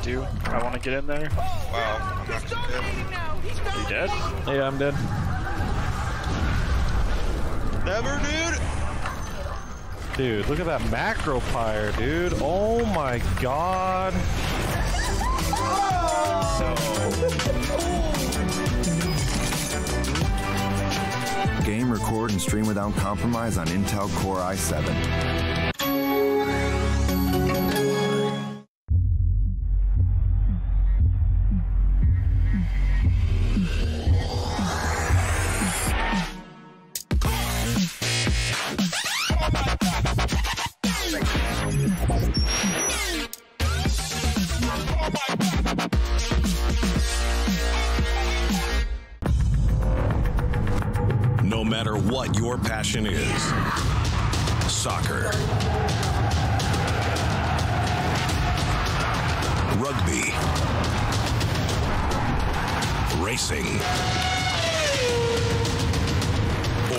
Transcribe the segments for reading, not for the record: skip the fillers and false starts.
do. I want to get in there. Wow, I'm actually dead. Are you dead? Yeah, I'm dead. Never, dude! Dude, look at that macro pyre, dude. Oh my god. Game, record, and stream without compromise on Intel Core i7. No matter what your passion is, soccer, rugby, racing,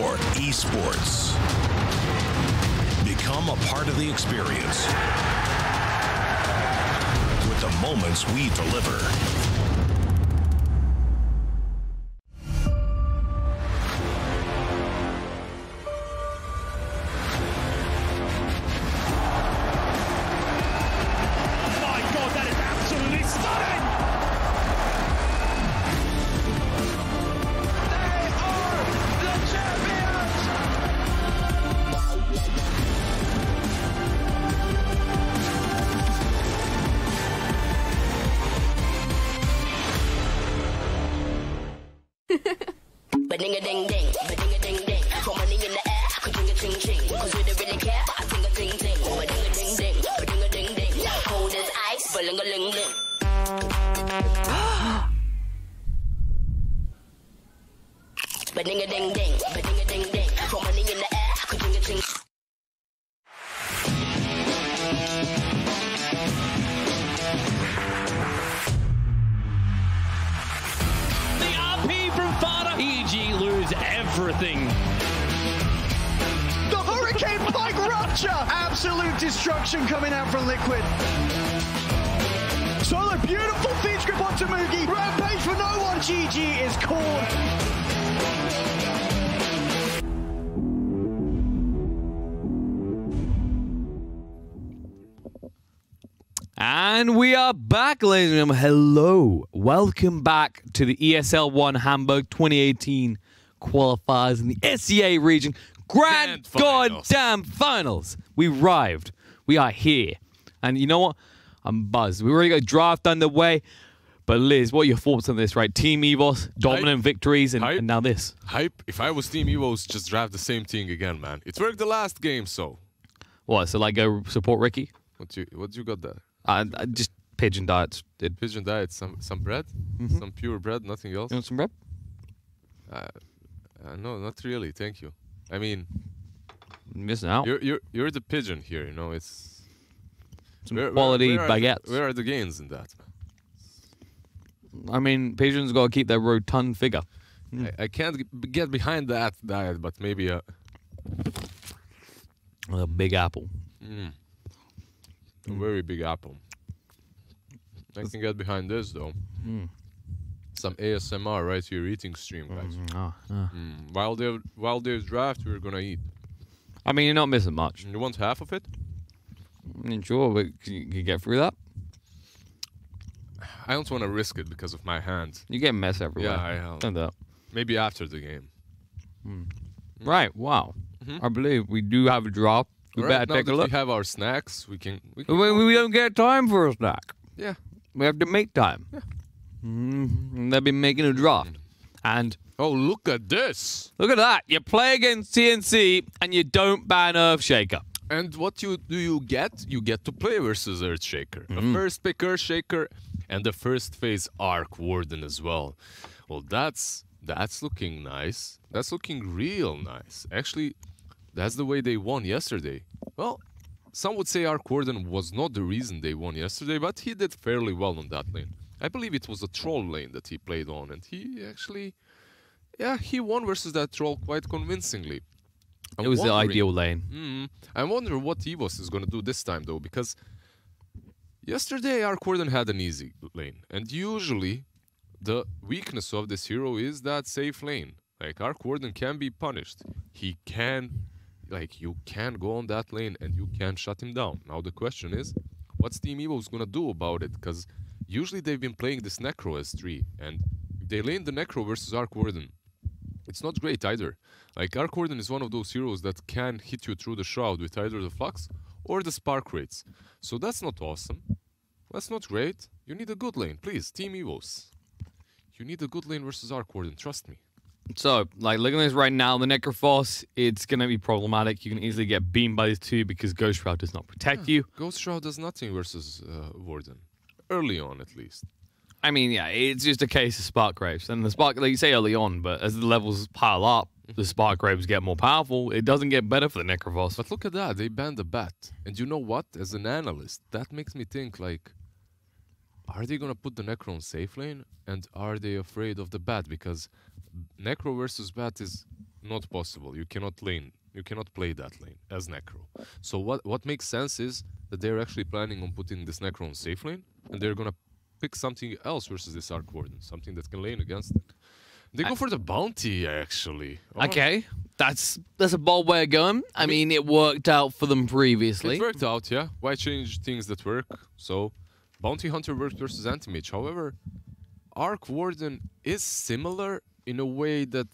or esports, become a part of the experience with the moments we deliver. Ba-ding-a-ding-ding, ba-ding-a-ding-ding. Throw money in the air, ka-ching-a-ching-ching. 'Cause we don't really care, but I ting-a-ting-ting. Ba-ding-a-ding-ding, ba-ding-a-ding-ding. Cold as ice, ba-ling-a-ling-ling. Ba-ding-a-ding-ding, ba-ding-a-ding-ding. Throw money in the air, ka-ching-a-ching. Everything. The hurricane bike rupture! Absolute destruction coming out from Liquid. Solo, beautiful feet grip onto Mugi. Rampage for no one. GG is called. And we are back, ladies and gentlemen. Hello. Welcome back to the ESL One Hamburg 2018 qualifiers in the SEA region. Grand goddamn finals. We arrived. We are here. And you know what? I'm buzzed. We already got a draft underway. But Liz, what are your thoughts on this, right? Team EVOS, dominant victories, and now this. Hype. If I was Team EVOS, just draft the same thing again, man. It worked the last game, so. What, so like go support Ricky? What you got there? Just pigeon diets. Pigeon diets, some bread? Some pure bread, nothing else? You want some bread? No, not really, thank you. I mean, missing out. You're the pigeon here, you know. It's some quality baguettes. Where are the gains in that? I mean, pigeons got to keep their rotund figure. I can't get behind that diet, but maybe a big apple. A very big apple. I can get behind this though. Some ASMR right here, eating stream, guys. While there's draft, we're gonna eat. I mean, you're not missing much. You want half of it? I mean, sure, but can you get through that? I don't want to risk it because of my hand. You get mess everywhere. Yeah, I have. Maybe after the game. Right. Wow. I believe we do have a draft. We better take a look. We have our snacks. We don't get time for a snack. Yeah. We have to make time. Yeah. They've been making a draft. And oh, look at this. Look at that. You play against TNC and you don't ban Earthshaker. And what do you get? You get to play versus Earthshaker. The first pick Earthshaker and the first phase Arc Warden as well. Well, that's looking nice. That's looking real nice. Actually, that's the way they won yesterday. Well, some would say Arc Warden was not the reason they won yesterday, but he did fairly well on that lane. I believe it was a troll lane that he played on, and he actually, yeah, he won versus that troll quite convincingly. It was the ideal lane. I wonder what EVOS is going to do this time, though, because Yesterday, Arc Warden had an easy lane, and usually the weakness of this hero is that safe lane. Like, Arc Warden can be punished. He can, like, you can go on that lane and you can shut him down. Now the question is, what's Team EVOS gonna do about it? Because usually they've been playing this Necro as 3, and they lane the Necro versus Arc Warden. It's not great either. Like, Arc Warden is one of those heroes that can hit you through the Shroud with either the Flux or the Spark Rates. So that's not awesome. That's not great. You need a good lane, please, Team EVOS. You need a good lane versus Arc Warden, trust me. So, like, looking at this right now, the Necrophos, it's going to be problematic. You can easily get beamed by these two because Ghost Shroud does not protect you. Ghost Shroud does nothing versus Warden. Early on, at least. I mean, yeah, it's just a case of Spark Graves. And the Spark, like you say early on, but as the levels pile up, the Spark Graves get more powerful. It doesn't get better for the Necrophos. But look at that, they banned the Bat. And you know what? As an analyst, that makes me think, like, are they going to put the Necro on safe lane? And are they afraid of the Bat? Because Necro versus Bat is not possible. You cannot lane. You cannot play that lane as Necro. So what makes sense is that they're actually planning on putting this Necro on safe lane, and they're going to pick something else versus this Arc Warden, something that can lane against it. They go for the bounty, actually. Oh. Okay, that's a bold way of going. I mean, it worked out for them previously. It worked out, yeah. Why change things that work? So, Bounty Hunter works versus Anti-Mage. However, Arc Warden is similar in a way that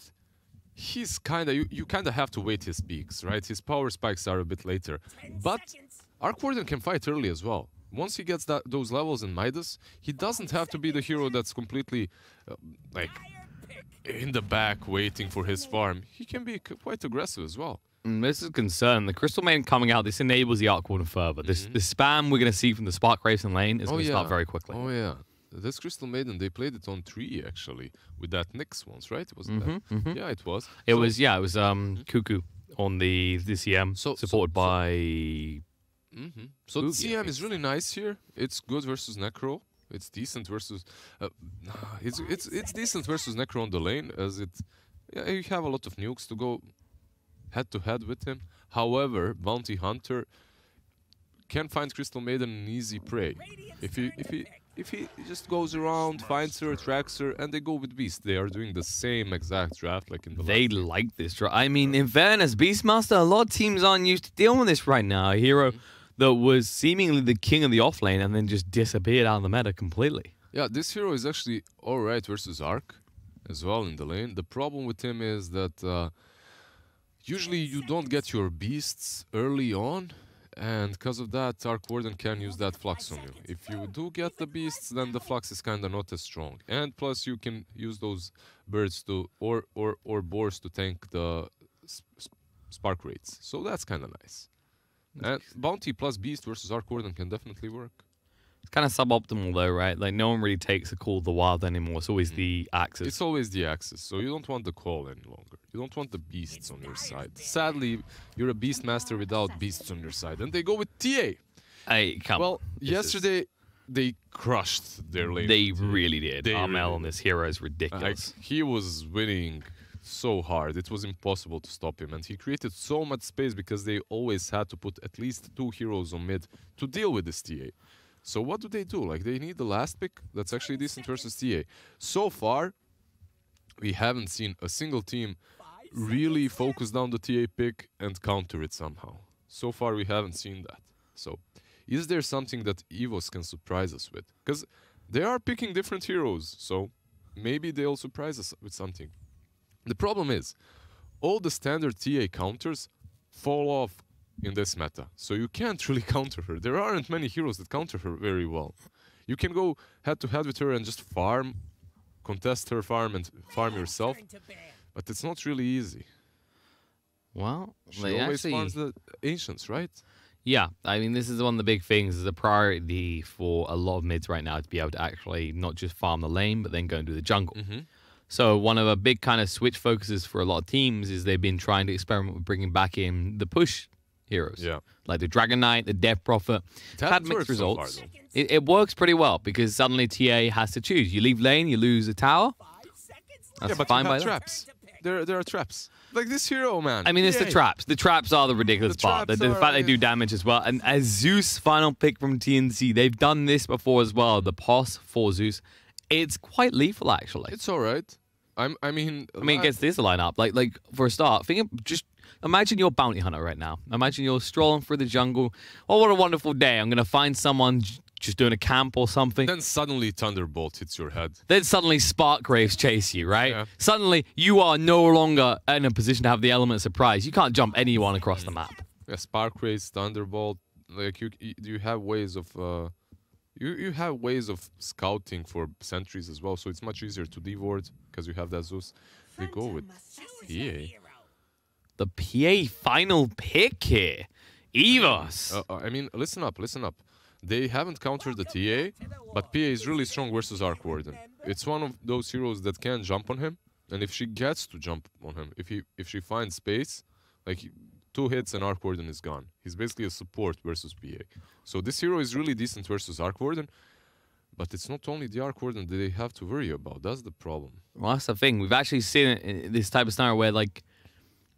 he's kind of... You kind of have to wait his peaks, right? His power spikes are a bit later. But Arc Warden can fight early as well. Once he gets those levels in Midas, he doesn't have to be the hero that's completely, like, in the back waiting for his farm. He can be quite aggressive as well. This is a concern. The Crystal Maiden coming out, this enables the Arc Warden further. This spam we're going to see from the Spark Race and lane is going to start very quickly. Oh, yeah. This Crystal Maiden, they played it on 3, actually, with that Nyx once, right? Wasn't that? Yeah, it was. It was Cuckoo on the CM, supported by... So CM is really nice here. It's good versus Necro. It's decent versus... it's decent versus Necro on the lane, as it... Yeah, you have a lot of nukes to go head-to-head with him. However, Bounty Hunter can find Crystal Maiden an easy prey. If he just goes around, finds her, tracks her, and they go with Beast. They are doing the same exact draft like in the They like this draft. I mean, in fairness, Beastmaster, a lot of teams aren't used to dealing with this right now. A hero that was seemingly the king of the offlane and then just disappeared out of the meta completely. Yeah, this hero is actually alright versus Arc as well in the lane. The problem with him is that usually you don't get your beasts early on, and because of that, Arc Warden can use that Flux on you. If you do get the beasts, then the Flux is kind of not as strong. And plus you can use those birds to, or boars to tank the spark rates. So that's kind of nice. And Bounty plus Beast versus Arc Warden can definitely work. It's kind of suboptimal though, right? Like, no one really takes a call of the wild anymore. It's always the Axis. It's always the Axis, so you don't want the call any longer. You don't want the beasts on your side. Sadly, you're a beast master without beasts on your side. And they go with TA. Hey, come on. Well, yesterday, they crushed their lane. They really did. Armel on this hero is ridiculous. He was winning so hard. It was impossible to stop him. And he created so much space because they always had to put at least 2 heroes on mid to deal with this TA. So what do? Like, they need the last pick that's actually decent versus TA. So far, we haven't seen a single team really focus down the TA pick and counter it somehow. So far, we haven't seen that. So, is there something that EVOS can surprise us with? Because they are picking different heroes, so maybe they'll surprise us with something. The problem is, all the standard TA counters fall off in this meta, so you can't really counter her. There aren't many heroes that counter her very well. You can go head-to-head with her and just farm, contest her farm and farm yourself, but it's not really easy. Well, she always farms the Ancients, right? Yeah, I mean, this is one of the big things. Is a priority for a lot of mids right now to be able to actually not just farm the lane, but then go and do the jungle. So one of the big kind of switch focuses for a lot of teams is they've been trying to experiment with bringing back in the push heroes. Yeah. Like the Dragon Knight, the Death Prophet. It's had mixed results. So far, it works pretty well because suddenly TA has to choose. You leave lane, you lose a tower. That's yeah, but fine you by have traps. there are traps. Like this hero, man. I mean, it's the traps. The traps are the ridiculous part. The fact they do damage as well. And as Zeus final pick from TNC, they've done this before as well. The POS for Zeus. It's quite lethal, actually. It's all right. I mean, against this lineup, like for a start, just imagine you're a bounty hunter right now. Imagine you're strolling through the jungle. Oh, what a wonderful day! I'm gonna find someone just doing a camp or something. Then suddenly Thunderbolt hits your head. Then suddenly Spark Graves chase you, right? Yeah. Suddenly you are no longer in a position to have the element of surprise. You can't jump anyone across the map. Yeah, Spark Graves, Thunderbolt. Like you have ways of you have ways of scouting for sentries as well, so it's much easier to deward because you have that Zeus. They go with PA. The PA final pick here. EVOS. I mean, listen up. They haven't countered the TA, but PA is really strong versus Arc Warden. It's one of those heroes that can jump on him, and if she gets to jump on him, if she finds space, like 2 hits and Arc Warden is gone. He's basically a support versus PA. So this hero is really decent versus Arc Warden, but it's not only the Arc Warden that they have to worry about. That's the problem. Well, that's the thing. We've actually seen it in this type of scenario where, like,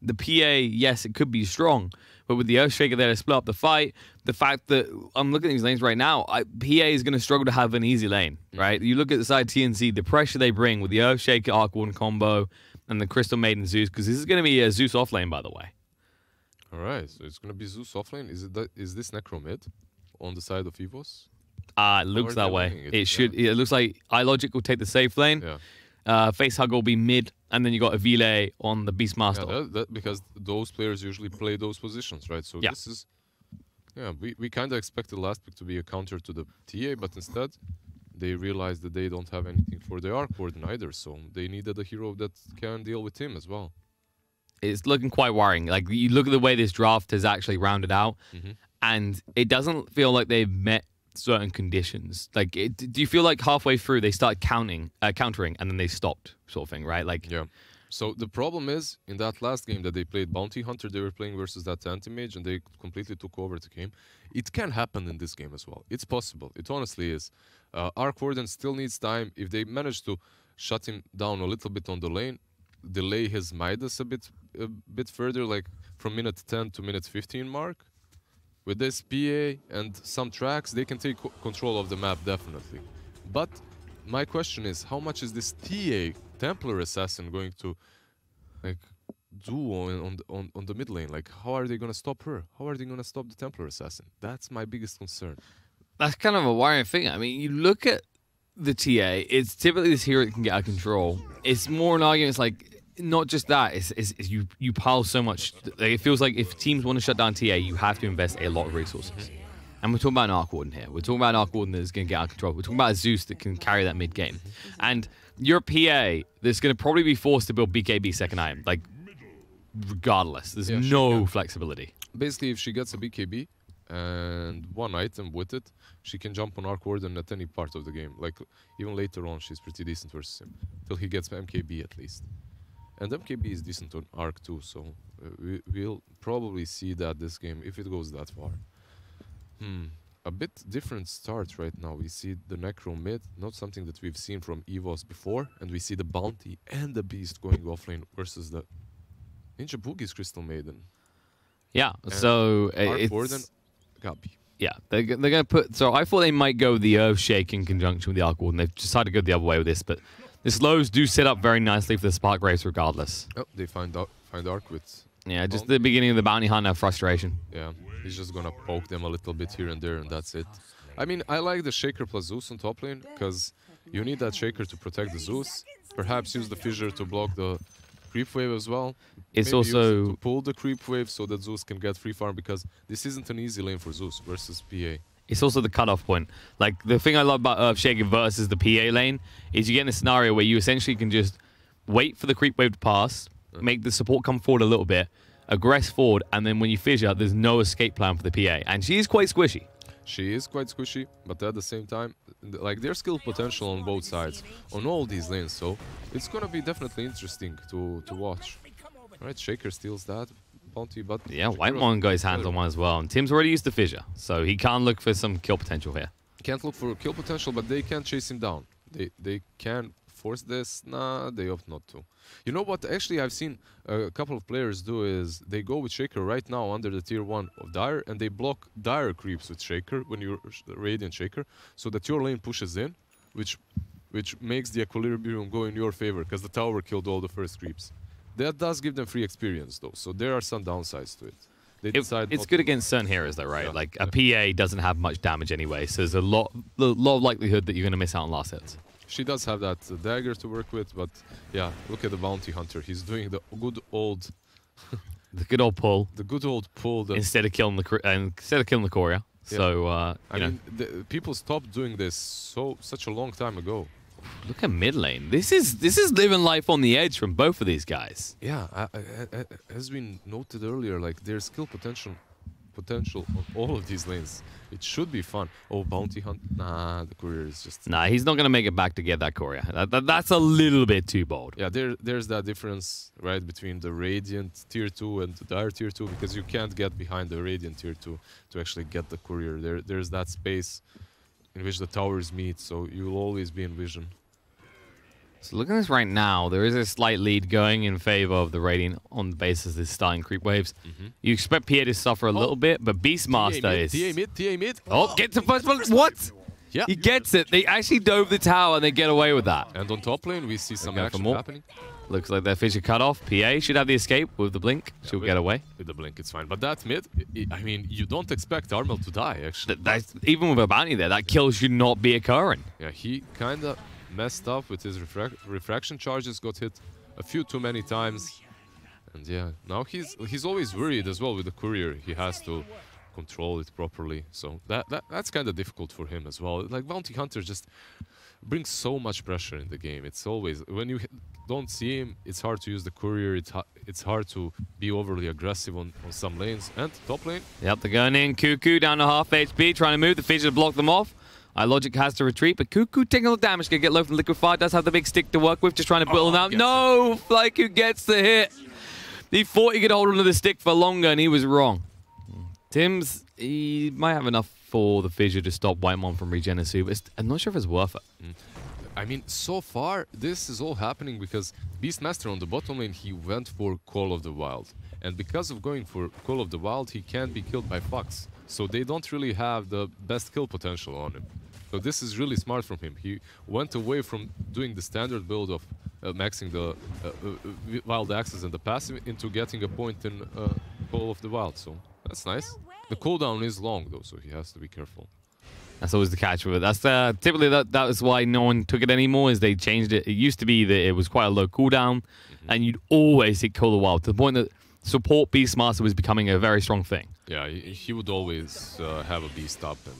the PA, yes, it could be strong, but with the Earthshaker there to split up the fight, the fact that I'm looking at these lanes right now, PA is going to struggle to have an easy lane, right? You look at the side TNC, the pressure they bring with the Earthshaker, Arc Warden combo, and the Crystal Maiden Zeus, because this is going to be a Zeus off lane, by the way. All right, so it's going to be Zeus offlane. Is this Necro mid on the side of EVOS? It looks that way. It should. It looks like iLogic will take the safe lane. Yeah. Facehugger will be mid, and then you got Avile on the Beastmaster. Yeah, because those players usually play those positions, right? So this is, we kind of expected last pick to be a counter to the TA, but instead they realized that they don't have anything for the Arc Warden either, so they needed a hero that can deal with him as well. It's looking quite worrying. Like, you look at the way this draft has actually rounded out, and it doesn't feel like they've met certain conditions. Like, do you feel like halfway through they started countering, and then they stopped, sort of thing, right? Like, yeah. So the problem is, in that last game that they played Bounty Hunter, they were playing versus that Anti-Mage, and they completely took over the game. It can happen in this game as well. It's possible. It honestly is. Arc Warden still needs time. If they manage to shut him down a little bit on the lane, delay his Midas a bit further, like from minute 10 to minute 15 mark. With this PA and some tracks, they can take control of the map, definitely. But my question is, how much is this TA Templar Assassin going to do on the mid lane? Like, how are they going to stop her? How are they going to stop the Templar Assassin? That's my biggest concern. That's kind of a worrying thing. I mean, you look at the TA, it's typically this hero that can get out of control. It's more an argument, it's like, not just that, it's you pile so much. Like, it feels like if teams want to shut down TA, you have to invest a lot of resources. And we're talking about an Arc Warden here. We're talking about an Arc Warden that's going to get out of control. We're talking about a Zeus that can carry that mid game. And your PA that's going to probably be forced to build BKB second item, like, regardless. There's no flexibility. Basically, if she gets a BKB and one item with it, she can jump on Arc Warden at any part of the game. Like, even later on, she's pretty decent versus him. Till he gets MKB at least. And MKB is decent on Arc too, so we'll probably see that this game, if it goes that far. A bit different start right now. We see the Necro mid, not something that we've seen from EVOS before, and we see the Bounty and the Beast going offlane versus the Ninja Boogie's Crystal Maiden. Yeah, and so Arc Warden, Gabi. Yeah, they're going to put... So I thought they might go the Earthshake in conjunction with the Arc Warden. They've decided to go the other way with this, but the slows do set up very nicely for the Spark Race regardless. Oh, they find Arc with... Yeah, just the beginning of the Bounty Hunter frustration. Yeah, he's just going to poke them a little bit here and there, and that's it. I mean, I like the Shaker plus Zeus on top lane, because you need that Shaker to protect the Zeus. Perhaps use the Fissure to block the creep wave as well. It's Maybe also... use it to pull the creep wave so that Zeus can get free farm, because this isn't an easy lane for Zeus versus PA. It's also the cutoff point. Like, the thing I love about Earthshaker versus the PA lane is you get in a scenario where you essentially can just wait for the creep wave to pass, make the support come forward a little bit, aggress forward, and then when you fissure, there's no escape plan for the PA. And she is quite squishy. She is quite squishy, but at the same time, like, there's skill potential on both sides, on all these lanes, so it's gonna be definitely interesting to watch. Alright, Shaker steals that Bounty, but... Yeah, Whitemon got his hands on one as well, and Tim's already used the fissure, so he can't look for some kill potential here. Can't look for kill potential, but they can chase him down. They can force this? Nah, they opt not to. You know what? Actually, I've seen a couple of players do is they go with Shaker right now under the tier 1 of Dire, and they block Dire creeps with Shaker when you're Radiant Shaker, so that your lane pushes in, which makes the equilibrium go in your favor, because the tower killed all the first creeps. That does give them free experience, though, so there are some downsides to it. It's good against certain heroes, though, right? Like, a PA doesn't have much damage anyway, so there's a lot of likelihood that you're going to miss out on last hits. She does have that dagger to work with, but yeah, look at the bounty hunter. He's doing the good old... the good old pull. The good old pull. Instead of killing the courier. Yeah. So, I mean, people stopped doing this such a long time ago. Look at mid lane. This is living life on the edge from both of these guys. Yeah, as we noted earlier, like there's skill potential on all of these lanes. It should be fun. Oh, bounty hunt. Nah, the courier is just... Nah, he's not going to make it back to get that courier. That's a little bit too bold. Yeah, there's that difference, right, between the Radiant tier 2 and the Dire tier 2, because you can't get behind the Radiant tier 2 to actually get the courier. There's that space in which the towers meet, so you'll always be in vision. So looking at this right now, there is a slight lead going in favor of the Radiant on the basis of this starting creep waves. You expect PA to suffer a little bit, but Beastmaster is... TA mid. Oh, get to first one. What? Yeah. He gets it. They actually dove the tower and they get away with that. And on top lane, we see some action happening. Looks like their Fissure cut off. PA should have the escape with the blink. She'll get away. With the blink, it's fine. But that mid, I mean, you don't expect Armel to die, actually. Even with a bounty there, that kill should not be occurring. Yeah, he kind of messed up with his refraction charges, got hit a few too many times. And yeah, now he's always worried as well with the courier. He has to control it properly. So that's kind of difficult for him as well. Like, Bounty Hunter just brings so much pressure in the game. It's always, when you don't see him, it's hard to use the courier. It's hard to be overly aggressive on some lanes. And top lane. Yep, they're going in. Cuckoo down to half HP, trying to move. The Fissure to block them off. iLogic has to retreat, but Cuckoo taking a little damage. Gonna get low from Liquefy. Does have the big stick to work with, just trying to build out. No! Flyku gets the hit. He thought he could hold onto the stick for longer, and he was wrong. Tim's, he might have enough for the Fissure to stop Whitemon from regenerating, but I'm not sure if it's worth it. I mean, so far, this is all happening because Beastmaster on the bottom lane, he went for Call of the Wild. And because of going for Call of the Wild, he can't be killed by Fox. So they don't really have the best kill potential on him. So this is really smart from him. He went away from doing the standard build of maxing the Wild Axes and the passive into getting a point in Call of the Wild. So that's nice. The cooldown is long though, so he has to be careful. That's always the catch with it. That's typically that is why no one took it anymore. Is they changed it. It used to be that it was quite a low cooldown, and you'd always hit Call of the Wild to the point that support Beastmaster was becoming a very strong thing. Yeah, he would always have a beast up. And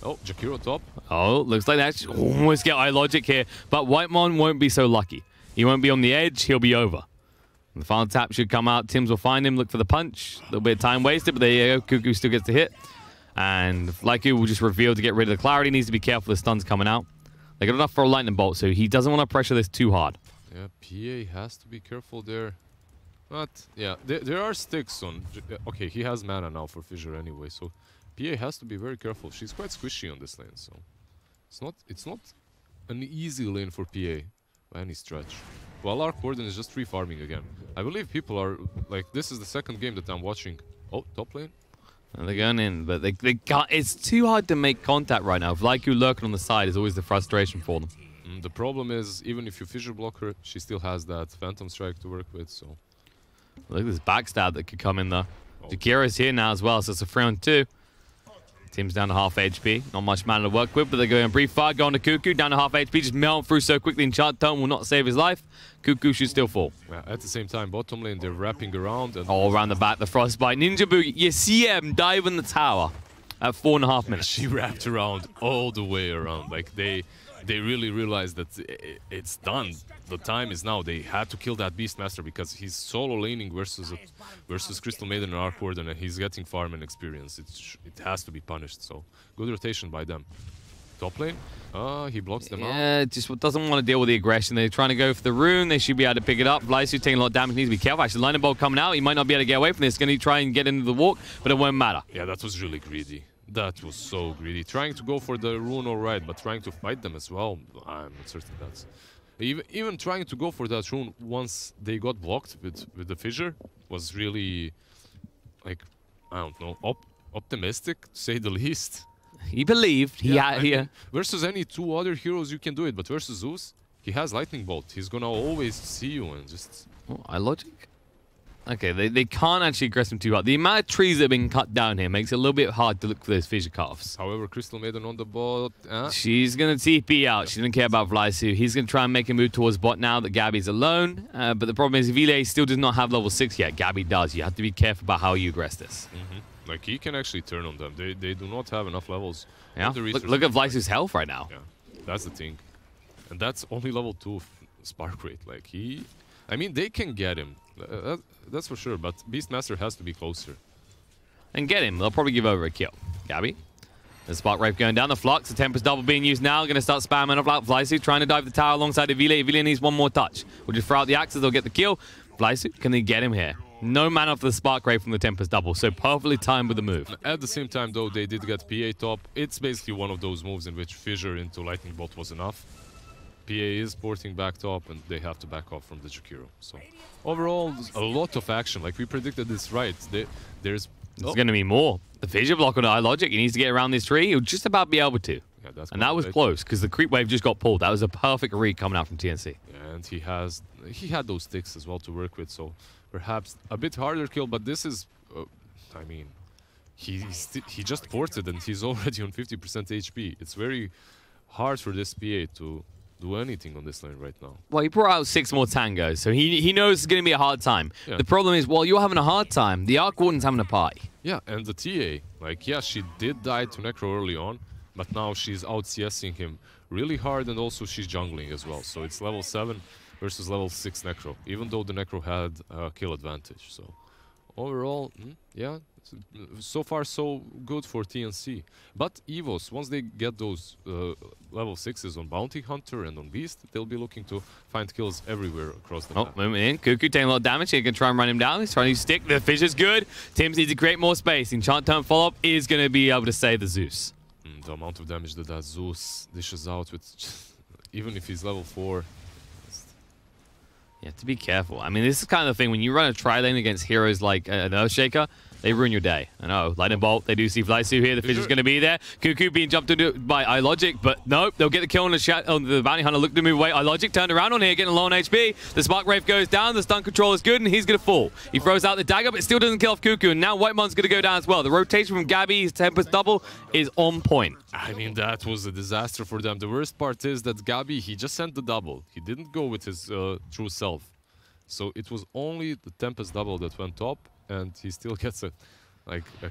oh, Jakiro top. Oh, looks like that's almost get iLogic here, but Whitemon won't be so lucky. He won't be on the edge. He'll be over. The final tap should come out. Tims will find him. Look for the punch. A little bit of time wasted, but there you go. Cuckoo still gets the hit. And Flyku will just reveal to get rid of the clarity. Needs to be careful. The stun's coming out. They got enough for a lightning bolt, so he doesn't want to pressure this too hard. Yeah, PA has to be careful there. But yeah, there are sticks on. Okay, he has mana now for Fissure anyway, so PA has to be very careful. She's quite squishy on this lane, so it's not an easy lane for PA by any stretch. While Arc Warden is just free farming again. I believe people are like, this is the second game that I'm watching. Oh, top lane. And they're going in, but they can't. It's too hard to make contact right now. Flyku lurking on the side is always the frustration for them. The problem is, even if you Fissure block her, she still has that Phantom Strike to work with, so... Look at this backstab that could come in there. Jakira's here now as well, so it's a 3-on-2. Team's down to half HP. Not much mana to work with, but they're going brief fire, going to Cuckoo, down to half HP, just melting through so quickly. Enchant Tome will not save his life. Cuckoo should still fall. Yeah, at the same time, bottom lane, they're wrapping around. And all around the back, the Frostbite. Ninja Boogie, you see him dive in the tower at 4.5 minutes. She wrapped around all the way around. Like, they really realized that it's done. The time is now. They had to kill that Beastmaster because he's solo laning versus Crystal Maiden and Arc Warden, and he's getting farm and experience. It has to be punished. So good rotation by them. Top lane, he blocks them out. Yeah, just doesn't want to deal with the aggression. They're trying to go for the rune. They should be able to pick it up. Lysu taking a lot of damage. Needs to be careful. Actually, lightning bolt coming out. He might not be able to get away from this. Going to try and get into the walk, but it won't matter. Yeah, that was really greedy. That was so greedy. Trying to go for the rune, alright, but trying to fight them as well, I'm not certain Even trying to go for that rune once they got blocked with the fissure was really, like, I don't know, optimistic to say the least. He believed. Versus any two other heroes you can do it, but versus Zeus, he has lightning bolt. He's gonna always see you and just. Oh, iLogic. Okay, they can't actually aggress him too hard. The amount of trees that have been cut down here makes it a little bit hard to look for those fissure cuffs. However, Crystal Maiden on the bot. She's going to TP out. She doesn't care about Vlysu. He's going to try and make a move towards bot now that Gabby's alone. But the problem is Vile still does not have level 6 yet. Gabby does. You have to be careful about how you aggress this. Like, he can actually turn on them. They do not have enough levels. Yeah. Look at Vlysu's health right now. Yeah, that's the thing. And that's only level 2 spark rate. Like, I mean, they can get him. That's for sure, but Beastmaster has to be closer. And get him. They'll probably give over a kill. Gabby. The Spark Wraith going down. The Flux. The Tempest Double being used now. Going to start spamming off out Vlysu. Trying to dive the tower alongside of Vile. Vile needs one more touch. We'll just throw out the axes. They'll get the kill. Vlysu, can they get him here? No mana for the Spark Wraith from the Tempest Double. So perfectly timed with the move. At the same time, though, they did get PA top. It's basically one of those moves in which Fissure into Lightning Bolt was enough. PA is porting back top, and they have to back off from the Jakiro. So overall, a lot of action. Like, we predicted this right. There's going to be more. The fissure block on iLogic. He needs to get around this tree. He'll just about be able to. Yeah, and that was close because the creep wave just got pulled. That was a perfect read coming out from TNC. Yeah, and he had those sticks as well to work with. So perhaps a bit harder kill, but this is, I mean, he just ported and he's already on 50% HP. It's very hard for this PA to do anything on this lane right now. Well, he brought out 6 more tangos, so he knows it's going to be a hard time. Yeah. The problem is, while you're having a hard time, the Arc Warden's having a party. Yeah, and the TA, like, yeah, she did die to Necro early on, but now she's out CSing him really hard, and also she's jungling as well. So it's level 7 versus level 6 Necro, even though the Necro had a kill advantage. So overall, yeah, so far so good for TNC. But EVOS, once they get those level 6s on Bounty Hunter and on Beast, they'll be looking to find kills everywhere across the map. Moving in. Cuckoo taking a lot of damage. He can try and run him down. He's trying to stick. The Fissure's good. Tim's needs to create more space. Enchant Turn follow-up is going to be able to save the Zeus. The amount of damage that Zeus dishes out with, even if he's level 4. You have to be careful. I mean, this is kind of the thing. When you run a tri-lane against heroes like an Earthshaker, they ruin your day. I know. Lightning Bolt, they do see Vlysu here. The Fissure's going to be there. Cuckoo being jumped into by iLogic, but nope. They'll get the kill on the Bounty Hunter. Look to move away. iLogic turned around on here, getting low on HP. The Spark Wraith goes down. The stun control is good, and he's going to fall. He throws out the dagger, but still doesn't kill off Cuckoo. And now Whitemon's going to go down as well. The rotation from Gabby's Tempest Double is on point. I mean, that was a disaster for them. The worst part is that Gabby, he just sent the double. He didn't go with his true self. So it was only the Tempest Double that went top, and he still gets a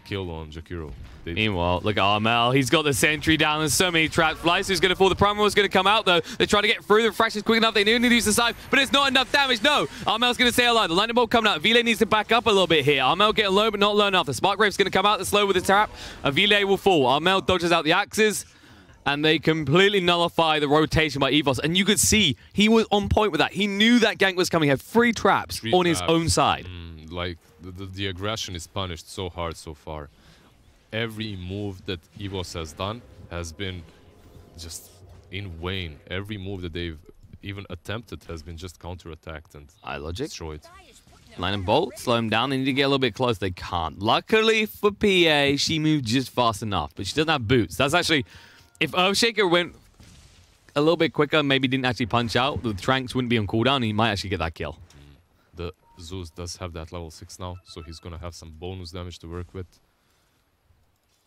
kill on Jakiro. Meanwhile, look at Armel. He's got the sentry down. There's so many traps. Vlysu's going to fall. The Primal is going to come out, though. They try to get through. The fraction's quick enough. They need to use the side, but it's not enough damage. No. Armel's going to stay alive. The Lightning Bolt coming out. Vile needs to back up a little bit here. Armel getting low, but not low enough. The Spark Wraith's going to come out. The slow with the trap. Vile will fall. Armel dodges out the axes, and they completely nullify the rotation by EVOS. And you could see he was on point with that. He knew that gank was coming. He had 3 traps on his own side. Like, the aggression is punished so hard so far. Every move that EVOS has done has been just in vain. Every move that they've even attempted has been just counter-attacked and destroyed. Lightning Bolt, slow him down. They need to get a little bit close. They can't. Luckily for PA, she moved just fast enough, but she doesn't have boots. That's actually... If Earthshaker went a little bit quicker, maybe didn't actually punch out, the Tranks wouldn't be on cooldown, he might actually get that kill. The Zeus does have that level 6 now, so he's going to have some bonus damage to work with.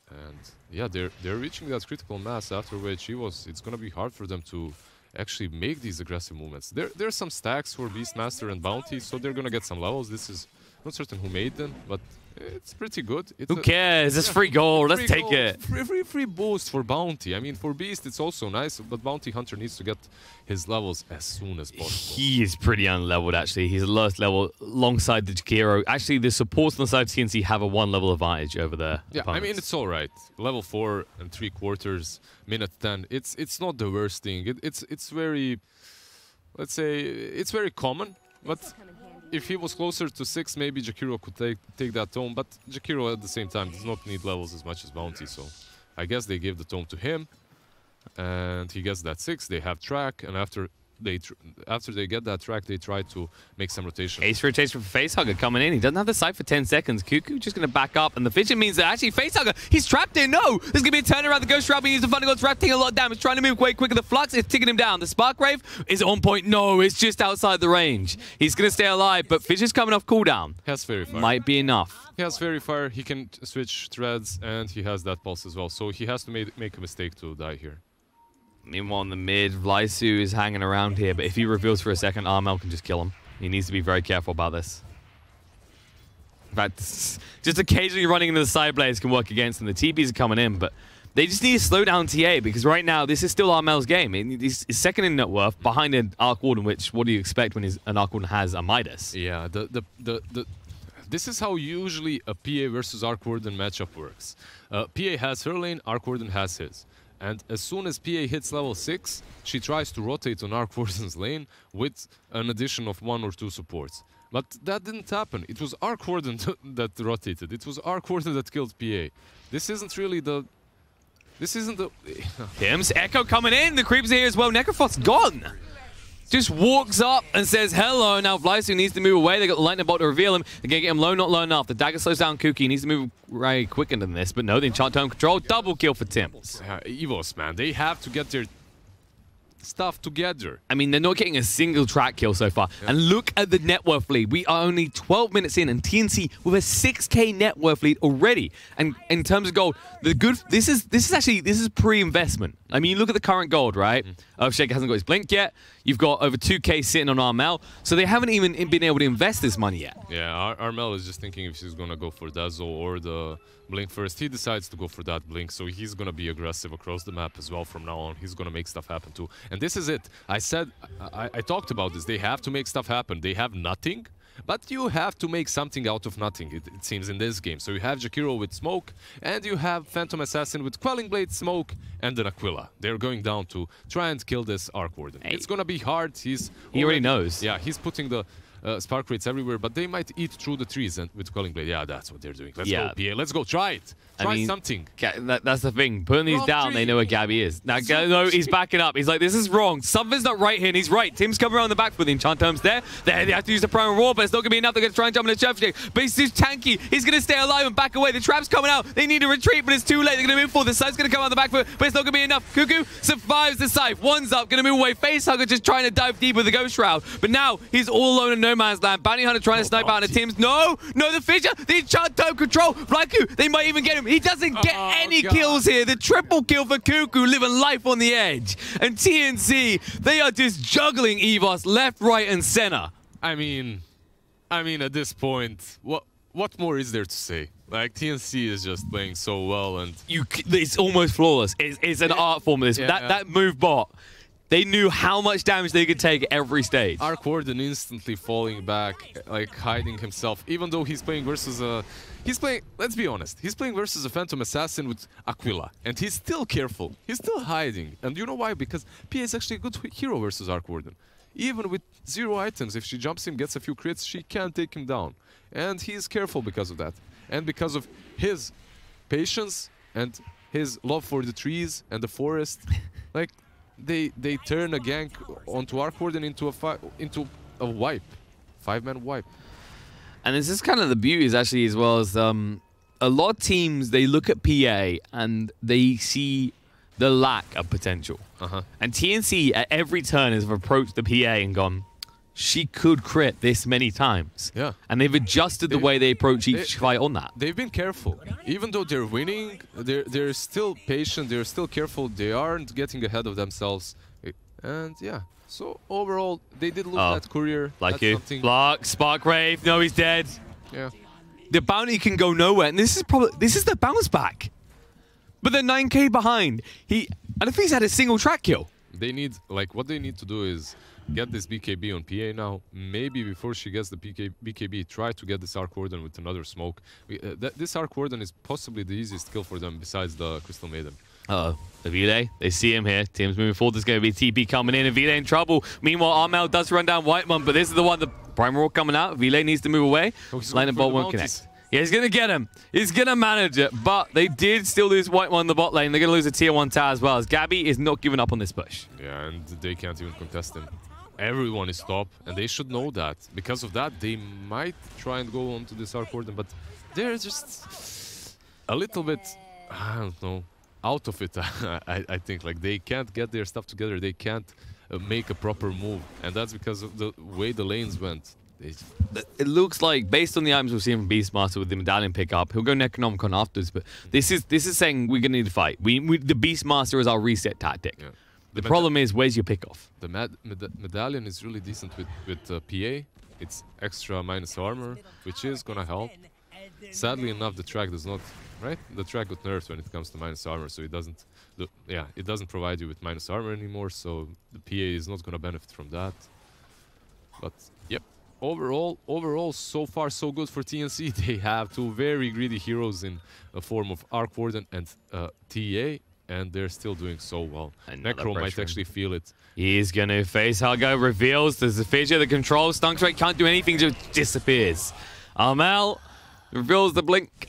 And yeah, they're reaching that critical mass after which it's going to be hard for them to actually make these aggressive movements. There's some stacks for Beastmaster and Bounty, so they're going to get some levels. This is not certain who made them, but it's pretty good. Who cares? It's free gold. Let's take it. Free boost for Bounty. I mean, for Beast, it's also nice, but Bounty Hunter needs to get his levels as soon as possible. He is pretty unleveled, actually. He's the lowest level alongside the Jakiro. Actually, the supports on the side of TNC have a 1 level advantage over there. Yeah, opponents. I mean, it's all right. Level 4 and 3/4, minute 10. It's not the worst thing. It's very, let's say, it's very common, but if he was closer to 6, maybe Jakiro could take that tome, but Jakiro at the same time does not need levels as much as Bounty, so I guess they gave the tome to him, and he gets that 6. They have track, and after after they get that track, they try to make some rotation. Ace rotation for Facehugger coming in. He doesn't have the sight for 10 seconds. Cuckoo just going to back up, and the vision means that actually Facehugger, he's trapped in. No! There's going to be a turnaround. The Ghost Shroud being used to Thunder God's Wrath, taking a lot of damage, trying to move way quicker. The Flux is ticking him down. The Spark Wave is on point. No, it's just outside the range. He's going to stay alive, but Fish is coming off cooldown. Has Fairy Fire. Might be enough. He has Fairy Fire, he can switch threads, and he has that pulse as well. So he has to make a mistake to die here. Meanwhile, in the mid, Vlysu is hanging around here, but if he reveals for a second, Armel can just kill him. He needs to be very careful about this. In fact, just occasionally running into the side blades can work against him. The TPs are coming in, but they just need to slow down TA, because right now, this is still Armel's game. He's second in net worth, behind an Arc Warden, which, what do you expect when an Arc Warden has a Midas? Yeah, this is how usually a PA versus Arc Warden matchup works. PA has her lane, Arc Warden has his. And as soon as PA hits level 6, she tries to rotate on Arc Warden's lane with an addition of 1 or 2 supports. But that didn't happen. It was Arc Warden that rotated. It was Arc Warden that killed PA. This isn't really the... This isn't the... Tim's Echo coming in. The creeps are here as well. Necrophost's gone. Just walks up and says hello. Now Vlysu needs to move away. They got the lightning bolt to reveal him. They're going to get him low, not low enough. The dagger slows down Kuki. He needs to move right quicker than this. But no, the enchant tome control. Double kill for Tims. EVOS, man. They have to get their stuff together. I mean, they're not getting a single track kill so far. Yeah. And look at the net worth lead. We are only 12 minutes in, and TNC with a 6k net worth lead already. And in terms of gold, this is pre-investment. I mean, you look at the current gold, right? Earthshaker hasn't got his blink yet. You've got over 2k sitting on Armel. So they haven't even been able to invest this money yet. Yeah, Armel is just thinking if she's going to go for Dazzle or the blink first. He decides to go for that blink, so he's going to be aggressive across the map as well from now on. He's going to make stuff happen too. And this is it. I talked about this. They have to make stuff happen. They have nothing, but you have to make something out of nothing, it seems, in this game. So you have Jakiro with Smoke, and you have Phantom Assassin with Quelling Blade, Smoke, and then Aquila. They're going down to try and kill this Arc Warden. Hey. It's going to be hard. He already knows. Yeah, he's putting the spark rates everywhere, but they might eat through the trees and with Quelling Blade. Yeah, that's what they're doing. Let's go, PA. Let's go. Try it. Try something. That's the thing. Putting these down, they know where Gabby is. Now, no, he's backing up. He's like, this is wrong. Something's not right here, and he's right. Tim's coming around the back for the enchant tomes there. They have to use the Primal Roar, but it's not going to be enough. They're going to try and jump in the church. But he's just tanky. He's going to stay alive and back away. The trap's coming out. They need to retreat, but it's too late. They're going to move forward. The scythe's going to come out the back foot, but it's not going to be enough. Cuckoo survives the scythe. One's up, going to move away. Facehugger just trying to dive deep with the Ghost Shroud. But now he's all alone in no man's land. Bounty Hunter trying to snipe out of Tim's. No, the Fissure. The enchant tome control. Raikou, they might even get him. He doesn't get any kills here. The triple kill for Cuckoo, living life on the edge. And TNC, they are just juggling EVOS left, right, and center. I mean, at this point, what more is there to say? Like, TNC is just playing so well, and it's almost flawless. It's an art form of this. Yeah. That move bot. They knew how much damage they could take at every stage. Arc Warden instantly falling back, like hiding himself, even though he's playing versus a... let's be honest, he's playing versus a Phantom Assassin with Aquila, and he's still careful. He's still hiding. And you know why? Because PA is actually a good hero versus Arc Warden. Even with 0 items, if she jumps him, gets a few crits, she can't take him down. And he's careful because of that. And because of his patience and his love for the trees and the forest. Like, they turn a gank onto Arc Warden into a wipe. 5-man wipe. And this is kind of the beauty is actually as well as a lot of teams, they look at PA and they see the lack of potential. And TNC at every turn has approached the PA and gone, she could crit this many times. Yeah. And they've adjusted the way they approach each fight on that. They've been careful. Even though they're winning, they're still patient, they're still careful, they aren't getting ahead of themselves. And yeah. So overall, they did lose that courier. Like you. Block, Spark Wave, no, he's dead. Yeah. The bounty can go nowhere, and this is the bounce back. But they're 9k behind. I don't think he's had a single track kill. They need, like, what they need to do is get this BKB on PA now. Maybe before she gets the BKB, try to get this Arc Warden with another smoke. This Arc Warden is possibly the easiest kill for them besides the Crystal Maiden. Uh-oh. Avile, they see him here. Team's moving forward. There's going to be TP coming in. Avile in trouble. Meanwhile, Armel does run down Whitemon, but this is the one, the Primal Roar coming out. Avile needs to move away. Lightning Bolt won't connect. Yeah, he's going to get him. He's going to manage it, but they did still lose Whitemon in the bot lane. They're going to lose a tier 1 tower as well, as Gabby is not giving up on this push. Yeah, and they can't even contest him. everyone is top, and they should know that. Because of that, they might try and go on to this Arc Warden, but they're just a little bit, I don't know, out of it, I think. Like, they can't get their stuff together. They can't make a proper move, and that's because of the way the lanes went. It looks like, based on the items we've seen from Beastmaster with the medallion pickup, he'll go Necronomicon afterwards, but this is saying we're going to need to fight. The Beastmaster is our reset tactic. Yeah. The problem is, where's your pickoff? The medallion is really decent with PA. It's extra minus armor, which is going to help. Sadly enough, the track does not, right? The track got nerfed when it comes to minus armor, so it doesn't, it doesn't provide you with minus armor anymore, so the PA is not going to benefit from that. But, yep. Overall, so far so good for TNC. They have two very greedy heroes in the form of Arc Warden and TA, and they're still doing so well. Necro might actually feel it. He's gonna face Hago, reveals there's a fissure, the control, Stunstrike can't do anything, just disappears. Armel reveals the blink.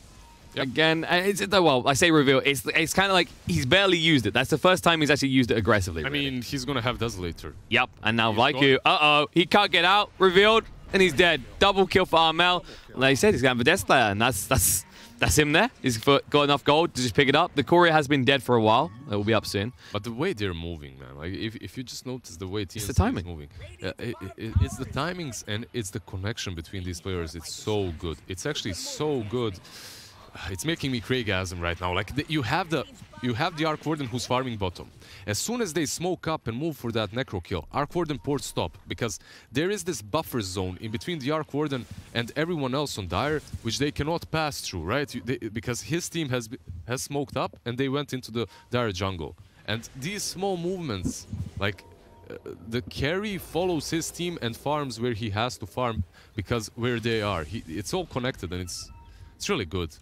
Yep. Again, well, I say reveal, it's kind of like he's barely used it. That's the first time he's actually used it aggressively. I mean, he's gonna have Desolator. Yep, and now Vaiku, he can't get out, revealed, and he's dead. Double kill for Armel. Like I said, he's going to have a Deslayer, and that's him there. He's got enough gold to just pick it up. The courier has been dead for a while. It will be up soon. But the way they're moving, man, like if you just notice the way TNC is moving, it's the timings and it's the connection between these players. It's so good. It's actually so good. It's making me Craigasm right now. Like you have the Arc Warden who's farming bottom. As soon as they smoke up and move for that Necro kill, Arc Warden ports stop, because there is this buffer zone in between the Arc Warden and everyone else on Dire, which they cannot pass through, right? Because his team has smoked up and they went into the Dire jungle. And these small movements, like the carry follows his team and farms where he has to farm, because where they are, it's all connected, and it's really good.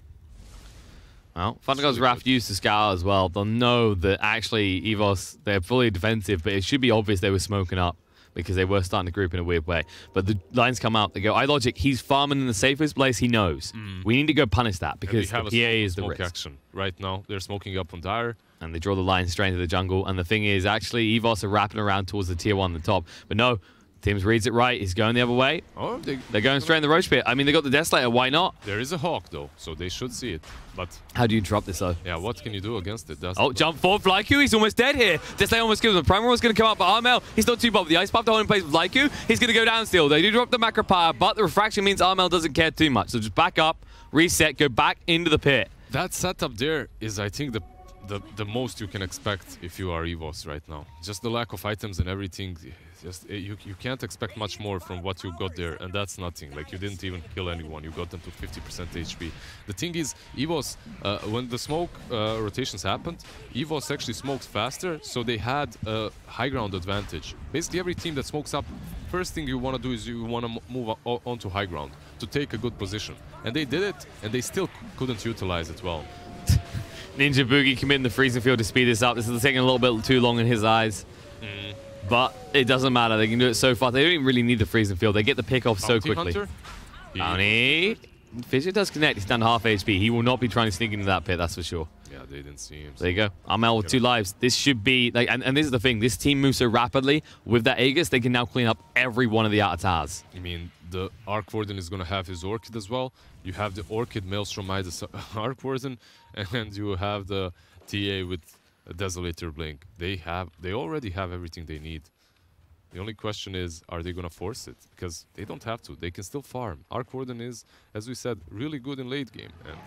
Well, Thundergod's Wrath used to scout as well. They'll know that actually EVOS, they're fully defensive, but it should be obvious they were smoking up because they were starting to group in a weird way. But the lines come out, they go, iLogic, he's farming in the safest place he knows. We need to go punish that because the PA is the risk. Action. Right now, they're smoking up on Dire. And they draw the line straight into the jungle. And the thing is, actually, EVOS are wrapping around towards the tier 1 on the top. But no, Teams reads it right. He's going the other way. Oh, they're going straight in the Roach Pit. I mean, they got the Desolator. Why not? There is a Hawk, though, so they should see it. But how do you interrupt this, though? Yeah, what can you do against it? Oh, jump forward, Flyku. He's almost dead here. Desolator almost kills him. Primal was going to come up, but Armel, he's not too bad with the Ice Buff to hold in place with Flyku. He's going to go down still. They do drop the Macro Power, but the Refraction means Armel doesn't care too much. So just back up, reset, go back into the pit. That setup there is, I think, the most you can expect if you are EVOS right now. Just the lack of items and everything. Just you can't expect much more from what you got there, and that's nothing. Like, you didn't even kill anyone. You got them to 50% HP. The thing is, EVOS, when the smoke rotations happened, EVOS actually smoked faster, so they had a high ground advantage. Basically, every team that smokes up, first thing you want to do is you want to move onto high ground to take a good position. And they did it, and they still couldn't utilize it well. Ninja Boogie committing the freezing field to speed this up. This is taking a little bit too long in his eyes. But it doesn't matter. They can do it so fast. They don't even really need the freezing field. They get the pick off so quickly. Bounty. Fissure does connect. He's down to half HP. He will not be trying to sneak into that pit, that's for sure. Yeah, they didn't see him. There you go. Armel with 2 lives. This should be... like, and this is the thing. This team moves so rapidly. With that Aegis, they can now clean up every one of the outer towers. I mean, the Arc Warden is going to have his Orchid as well. You have the Orchid Maelstrom Midas Arc Warden, and you have the TA with a Desolator Blink. They already have everything they need. The only question is, are they going to force it? Because they don't have to. They can still farm. Arc Warden is, as we said, really good in late game, and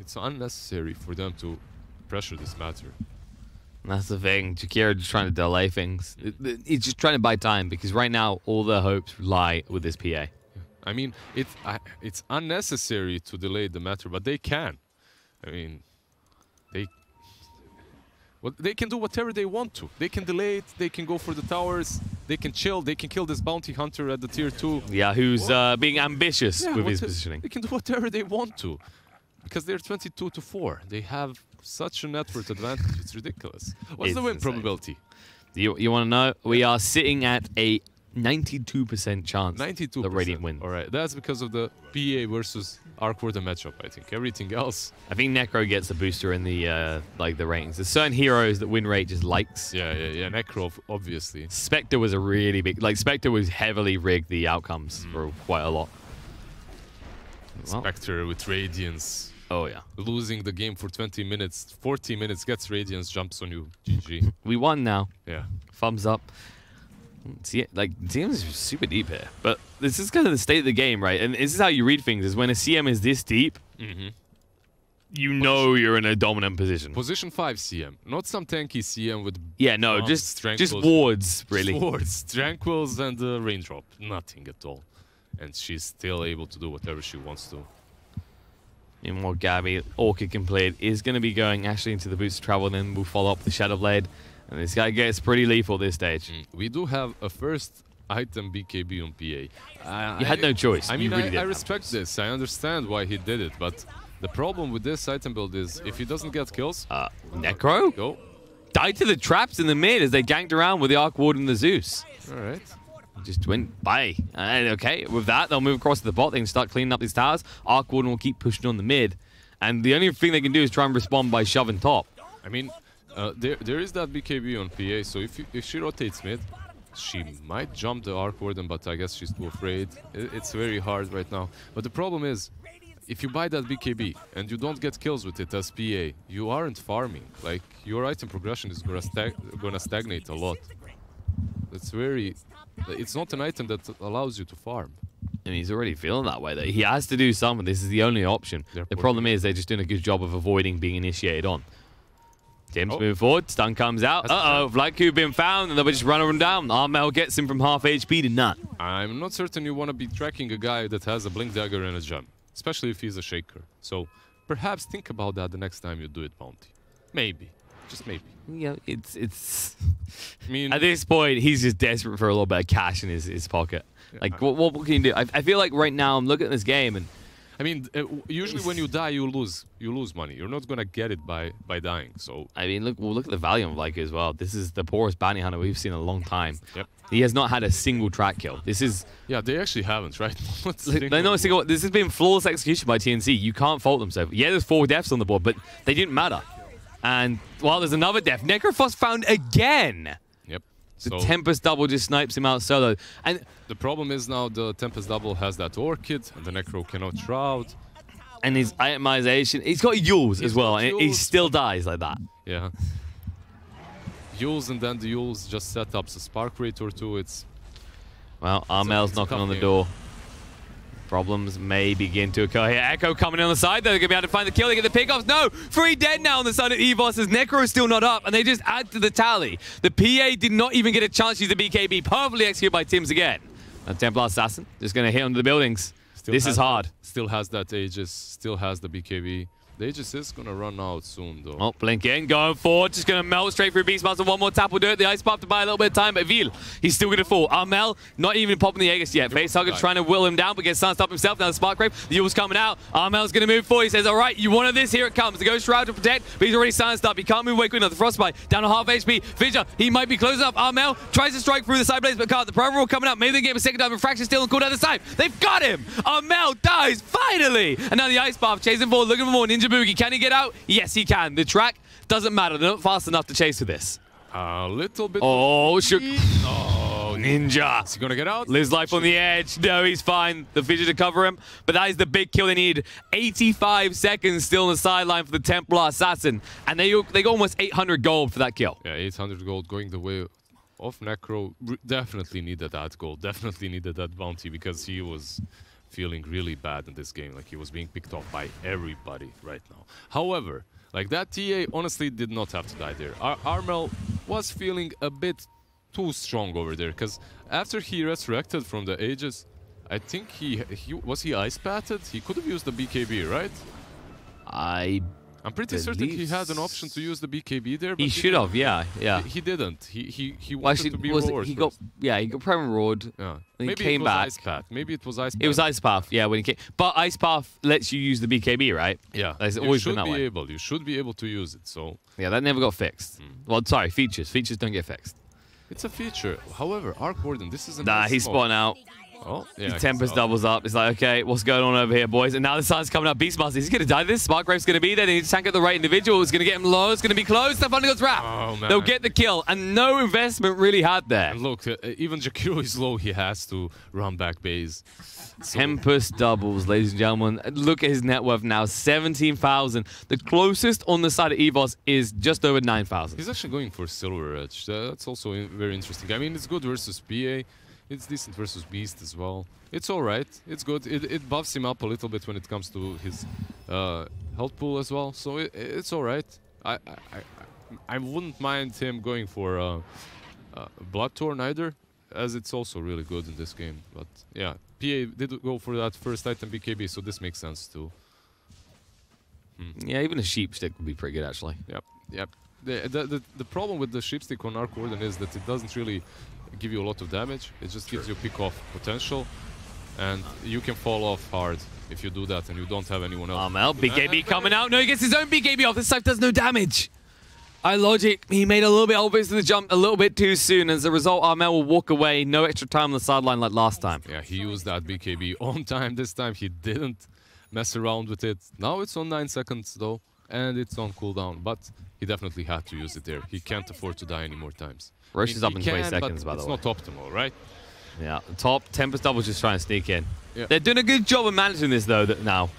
it's unnecessary for them to pressure this matter. That's the thing. Jakira just trying to delay things. He's just trying to buy time, because right now all their hopes lie with this PA. Yeah. I mean, it's unnecessary to delay the matter, but they can. I mean, they can do whatever they want to. They can delay it, they can go for the towers, they can chill, they can kill this bounty hunter at the tier 2. Yeah, who's being ambitious with his positioning. They can do whatever they want to, because they're 22-4. They have such a net worth advantage, it's ridiculous. What's the win probability? You want to know? We are sitting at a 92% chance 92%. the Radiant wins. All right, that's because of the PA versus Arc Warden matchup. I think everything else. I think Necro gets the booster in the like the ratings. There's certain heroes that win rate just likes. Yeah. Necro, obviously. Spectre was a really big, like Spectre was heavily rigged the outcomes for quite a lot. Well, Spectre with Radiance. oh yeah. Losing the game for 20 minutes, 40 minutes, gets Radiance, jumps on you. GG. We won now. Yeah. Thumbs up. See, like, CM is super deep here. But this is kind of the state of the game, right? And this is how you read things, is when a CM is this deep, you know you're in a dominant position. Position 5 CM. Not some tanky CM with... Yeah, no, just Tranquils, wards, really. Wards, Tranquils, and Raindrop. Nothing at all. And she's still able to do whatever she wants to. Meanwhile, Gabby, Orchid completed, is going to be going actually into the boots of travel, and then we'll follow up with the Shadow Blade. And this guy gets pretty lethal this stage. We do have a first item BKB on PA. You had no choice. I mean, really I respect this. I understand why he did it, but the problem with this item build is if he doesn't get kills... Necro? Go. Died to the traps in the mid as they ganked around with the Arc Ward and the Zeus. All right. Just went by. And okay, with that, they'll move across to the bot. They can start cleaning up these towers. Arc Warden will keep pushing on the mid. And the only thing they can do is try and respond by shoving top. I mean, there is that BKB on PA, so if she rotates mid, she might jump the Arc Warden, but I guess she's too afraid. It's very hard right now. But the problem is, if you buy that BKB and you don't get kills with it as PA, you aren't farming. Like, your item progression is gonna stagnate a lot. It's very... It's not an item that allows you to farm. And he's already feeling that way. That he has to do something. This is the only option. The problem is they're just doing a good job of avoiding being initiated on. Tim's moving forward. Stun comes out. Uh-oh. Flight Cube been found, and they'll just run him down. Armel gets him from half HP to none. I'm not certain you want to be tracking a guy that has a Blink Dagger and a Gem. Especially if he's a Shaker. So perhaps think about that the next time you do it, Bounty. Maybe. Just maybe. Yeah, it's... I mean... At this point, he's just desperate for a little bit of cash in his pocket. Like, what can you do? I feel like right now I'm looking at this game and... I mean, usually when you die, you lose money. You're not gonna get it by dying. So I mean, look at the value of Leica as well. This is the poorest bounty hunter we've seen in a long time. Yep. He has not had a single track kill. This is... Yeah, they actually haven't, right? This has been flawless execution by TNC. You can't fault them. So yeah, there's 4 deaths on the board, but they didn't matter. And well, there's another death. Necrophos found again. Yep. The Tempest double just snipes him out solo. And the problem is now the Tempest double has that Orchid, and the Necro cannot Shroud. And his itemization, he's got Yules as well, and he still dies like that. Yeah. Yules, and then the Yules just set up a Spark Rate or 2. It's... Well, Armel's knocking on the door. Problems may begin to occur here. Echo coming in on the side. They're going to be able to find the kill. They get the pickoffs. No! 3 dead now on the side of EVOS as Necro is still not up, and they just add to the tally. The PA did not even get a chance to use the BKB. Perfectly executed by Tims again. And Templar Assassin just going to hit under the buildings. This is hard. Still has that Aegis. Still has the BKB. The Aegis is going to run out soon, though. Oh, blink in, going forward. Just going to melt straight through Beastmaster. One more tap will do it. The Ice Path to buy a little bit of time, but Vil, he's still going to fall. Armel, not even popping the Aegis yet. Facehugger trying to will him down, but gets sunsed up himself. Now the Spark Grave. The Yule's coming out. Armel's going to move forward. He says, all right, you wanted this? Here it comes. The Ghost Shroud to protect, but he's already sunsed up. He can't move away quick enough. The Frostbite down to half HP. Fidger, he might be close enough. Armel tries to strike through the side blades, but can't. The Pro coming out. Maybe they get a second time. And Fraction still on cooldown this time. They've got him. Armel dies, finally. And now the Ice Path chasing forward, looking for more. Ninja Boogie, can he get out? Yes, he can. The track doesn't matter. They're not fast enough to chase for this. A little bit. Oh, shook. Oh, Ninja. Is he going to get out? Lives life on the edge. No, he's fine. The Fidget to cover him. But that is the big kill they need. 85 seconds still on the sideline for the Templar Assassin. And they got almost 800 gold for that kill. Yeah, 800 gold going the way of Necro. Definitely needed that gold. Definitely needed that bounty because he was feeling really bad in this game. Like, he was being picked off by everybody right now. However, like, that TA honestly did not have to die there. Armel was feeling a bit too strong over there, because after he resurrected from the Aegis, I think he was he ice patted? He could have used the BKB, right? I'm pretty certain he had an option to use the BKB there. But he should have, yeah. He didn't. He wanted to be roared. He got Prime Roared. Yeah. Then Maybe he came it was back. Ice Path. Maybe it was Ice Path. It was Ice Path, yeah, when he came. But Ice Path lets you use the BKB, right? Yeah. It's always been that way. You should be able to use it. So yeah, that never got fixed. Well, sorry, features. Features don't get fixed. It's a feature. However, Arc Warden, this is a Nah, nice he's smoke. spotting out. Oh, yeah. His Tempest doubles up. It's like, okay, what's going on over here, boys? And now the sun's coming up. Beastmaster, is he going to die to this? Sparkgrave's going to be there. They need to tank at the right individual. It's going to get him low. It's going to be close. The Thunder God's Wrath. Oh, man. They'll get the kill. And no investment really had there. And look, even Jakiro is low. He has to run back base. So, Tempest doubles, ladies and gentlemen. Look at his net worth now, 17,000. The closest on the side of EVOS is just over 9,000. he's actually going for Silver Edge. That's also very interesting. I mean, it's good versus PA. It's decent versus Beast as well. It's alright. It's good. It buffs him up a little bit when it comes to his health pool as well. So it's alright. I wouldn't mind him going for Bloodthorn either, as it's also really good in this game. But yeah, PA did go for that first item BKB, so this makes sense too. Yeah, even a sheep stick would be pretty good, actually. Yep. The problem with the Sheepstick on Arc Warden is that it doesn't really give you a lot of damage. It just gives you pick-off potential, and you can fall off hard if you do that and you don't have anyone else. Armel, BKB coming out. No, he gets his own BKB off. This side does no damage. iLogic, he made a little bit obvious in the jump a little bit too soon. As a result, Armel will walk away. No extra time on the sideline like last time. Yeah, he used that BKB on time. This time he didn't mess around with it. Now it's on 9 seconds though, and it's on cooldown, but he definitely had to use it there. He can't afford to die any more times. Roche is up in 20 can, seconds, but by the way. it's not optimal, right? Yeah, top. Tempest Double's just trying to sneak in. Yeah. They're doing a good job of managing this, though, now.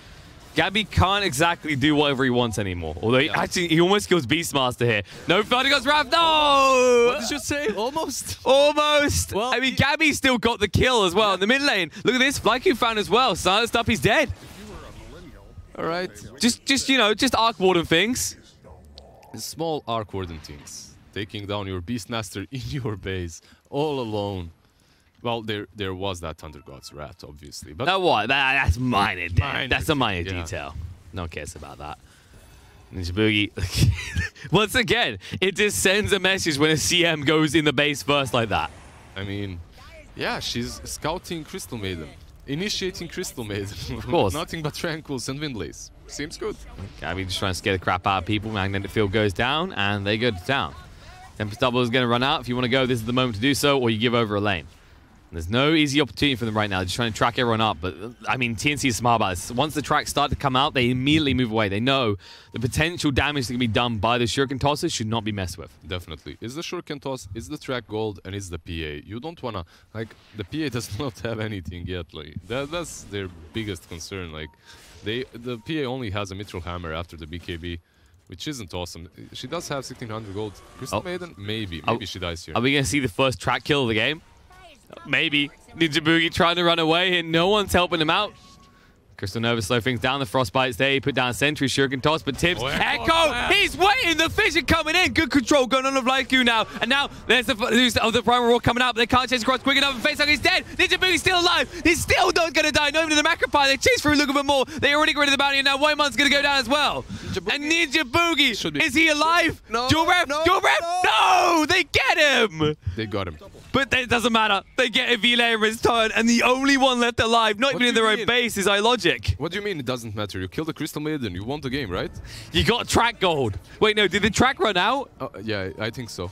Gabby can't exactly do whatever he wants anymore. Although, he almost kills Beastmaster here. No Thunder God's Wrath, no! What did you say? Almost? Almost! Well, I mean, Gabby still got the kill as well in the mid lane. Look at this, Flyku found as well. Silenced up, he's dead. All right. Just you know, just Arc Warden things. Small Arc Warden things. Taking down your Beastmaster in your base, all alone. Well, there was that Thunder God's Wrath, obviously. But That what? That's minor. That's a minor yeah. detail. No one cares about that. Ninja Boogie. Once again, it just sends a message when a CM goes in the base first like that. I mean, yeah, she's scouting Crystal Maiden. Initiating Crystal Maiden. Of course. Nothing but Tranquils and Windlace. Seems good. Gabby just trying to scare the crap out of people. Magnetic field goes down, and they go down. Tempest Double is going to run out. If you want to go, this is the moment to do so, or you give over a lane. There's no easy opportunity for them right now. They're just trying to track everyone up. But, I mean, TNC is smart about this. Once the tracks start to come out, they immediately move away. They know the potential damage that can be done by the Shuriken Tosses should not be messed with. Definitely. It's the Shuriken Toss, it's the track gold, and it's the PA. You don't want to... Like, the PA does not have anything yet. Like, that's their biggest concern. Like, the PA only has a Mithril Hammer after the BKB, which isn't awesome. She does have 1600 gold. Crystal Maiden? Maybe. Maybe she dies here. Are we going to see the first track kill of the game? Maybe. Ninja Boogie trying to run away and no one's helping him out. Crystal Nova slow things down. The Frostbite's there. He put down Sentry, Shuriken Toss, but Tibbs. Echo! He's waiting! The Fission coming in! Good control going on of Flyku now. And now there's the Primal Roar coming out, but they can't chase across quick enough and face like he's dead. Ninja Boogie's still alive. He's still not going to die. Not even the Macropie. They chase through a little bit more. They already got rid of the bounty, and now Whitemon's going to go down as well. And Ninja Boogie, is he alive? No. Dual ref! Dual ref! No! They get him! They got him. But it doesn't matter. They get a Vila in return, and the only one left alive, not even in their own base, is iLogic. What do you mean it doesn't matter? You killed the Crystal Maiden, you won the game, right? You got track gold. Wait, no, did the track run out? Yeah, I think so.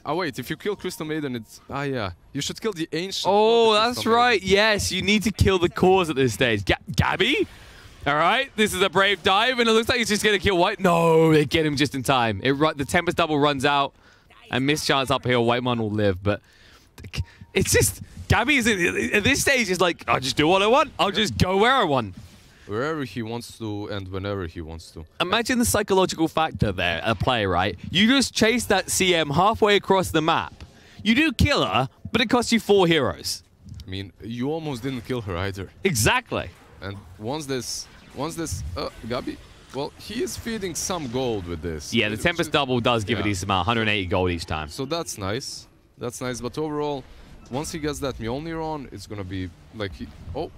Wait, if you kill Crystal Maiden, it's... yeah. You should kill the Ancient. Oh, that's right. Yes, you need to kill the cause at this stage. Gabby? All right, this is a brave dive, and it looks like he's just going to kill White. No, they get him just in time. The Tempest Double runs out, and mischance uphill. Whitemon will live, but it's just... Gabby is at this stage is like, I'll just do what I want. I'll just go where I want. Wherever he wants to and whenever he wants to. Imagine the psychological factor there at play, right? You just chase that CM halfway across the map. You do kill her, but it costs you 4 heroes. I mean, you almost didn't kill her either. Exactly. And once this, Gabi, well, he is feeding some gold with this. Yeah, the Tempest Double does give a decent amount, 180 gold each time. So that's nice. That's nice, but overall, once he gets that Mjolnir on, it's gonna be like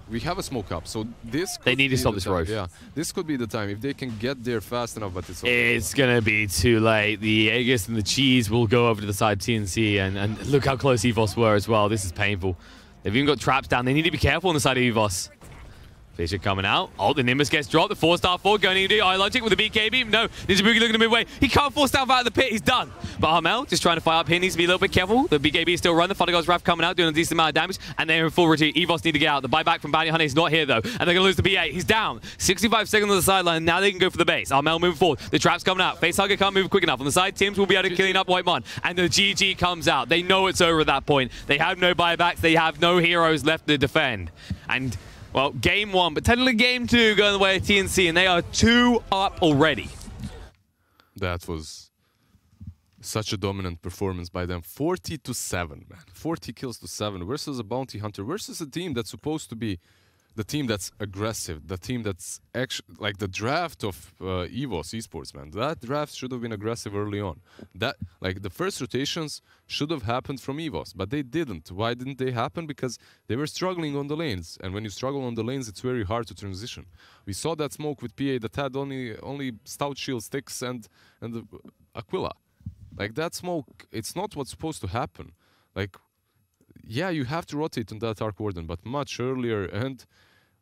we have a smoke up, so this they need to stop this Roche. Yeah, this could be the time if they can get there fast enough, but it's gonna be too late. The Aegis and the Cheese will go over to the side TNC, and look how close EVOS were as well. This is painful. They've even got traps down. They need to be careful on the side of EVOS. Fisher coming out. Oh, the Nimbus gets dropped. The 4-star 4 going to do iLogic with the BKB. No, Ninja Boogie looking to move away. He can't force Stealth out of the pit. He's done. But Armel just trying to fight up here. Needs to be a little bit careful. The BKB is still running. The Thunder God's Wrath coming out, doing a decent amount of damage. And they're in full retreat. EVOS need to get out. The buyback from Bounty Hunter is not here, though. And they're going to lose the B8. He's down. 65 seconds on the sideline. Now they can go for the base. Armel moving forward. The trap's coming out. Facehugger can't move quick enough. On the side, Tims will be able to clean up White Mon. And the GG comes out. They know it's over at that point. They have no buybacks. They have no heroes left to defend. And... well, game 1, but technically game 2 going the way of TNC, and they are 2 up already. That was such a dominant performance by them. 40-7, man. 40 kills to 7 versus a bounty hunter, versus a team that's supposed to be the team that's aggressive, the team that's actually like the draft of EVOS esports, man. That draft should have been aggressive early on. That like the first rotations should have happened from EVOS, but they didn't. Why didn't they happen? Because they were struggling on the lanes, and when you struggle on the lanes, it's very hard to transition. We saw that smoke with PA that had only stout shield sticks and the Aquila. Like that smoke, it's not what's supposed to happen. Like, yeah, you have to rotate on that Arc Warden, but much earlier and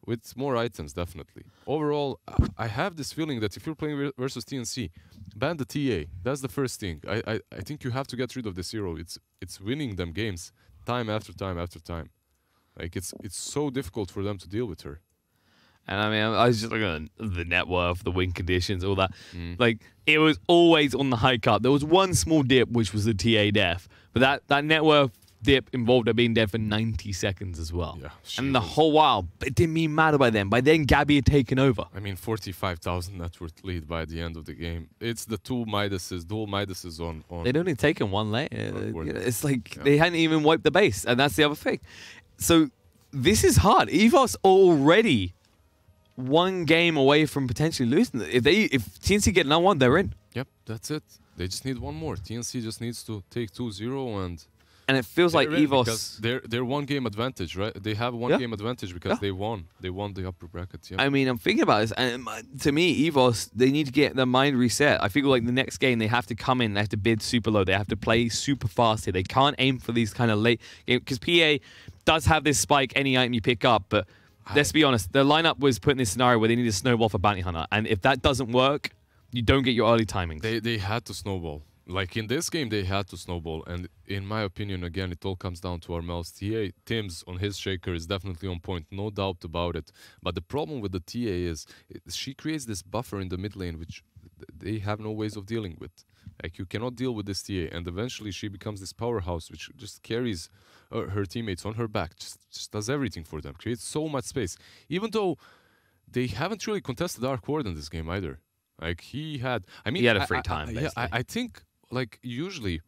with more items, definitely. Overall, I have this feeling that if you're playing versus TNC, ban the TA. That's the first thing. I think you have to get rid of this hero. It's winning them games time after time after time. Like it's so difficult for them to deal with her. And I mean, I was just looking at the net worth, the win conditions, all that. Like, it was always on the high cut. There was one small dip, which was the TA death. But that net worth dip involved her being dead for 90 seconds as well. Yeah, and the whole while, it didn't mean matter by then. By then, Gabby had taken over. I mean, 45,000 net worth lead by the end of the game. It's the dual Midases on... They'd only taken one lane. It's like they hadn't even wiped the base, and that's the other thing. So, this is hard. EVOS already one game away from potentially losing. If TNC get another one, they're in. Yep, that's it. They just need one more. TNC just needs to take 2-0 and it feels like EVOS... They're one game advantage, right? They have one game advantage because they won. They won the upper bracket. Yeah. I mean, I'm thinking about this, and to me, EVOS, they need to get their mind reset. I feel like the next game, they have to come in, they have to bid super low, they have to play super fast here. They can't aim for these kind of late games, because PA does have this spike any item you pick up, but let's be honest, the lineup was put in this scenario where they need to snowball for Bounty Hunter, and if that doesn't work, you don't get your early timings. They had to snowball. Like in this game, they had to snowball, and in my opinion, again, it all comes down to Armel's TA. Tims on his shaker is definitely on point, no doubt about it. But the problem with the TA is she creates this buffer in the mid lane, which they have no ways of dealing with. Like you cannot deal with this TA, and eventually she becomes this powerhouse, which just carries her teammates on her back, just does everything for them, creates so much space. Even though they haven't really contested Arc Warden this game either. Like he had, I mean, he had a free time. Yeah, I think. Like, usually,